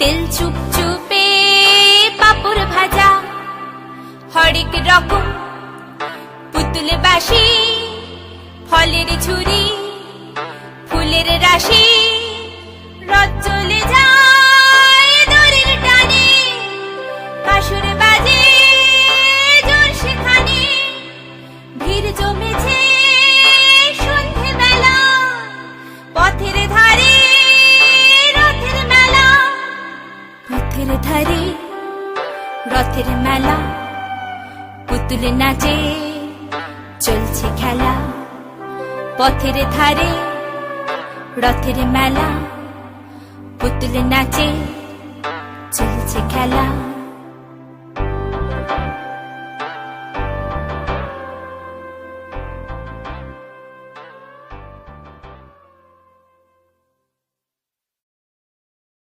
তেল চুপচুপে পাপড় ভাজা, হরেক রকম পুতুল বাসি, ফলের ঝুড়ি, ফুলের রাশি, রথ চলে যায় দড়ির টানে, কাসর বাজে জোর সেখানে, ভিড় জমেছে সন্ধে বেলা, পথের ধারে রথের মেলা, পথের ধারে রথের মেলা, পুতুল নাচে চলছে খেলা, পথের ধারে রথের মেলা, পুতুল নাচে চলছে খেলা।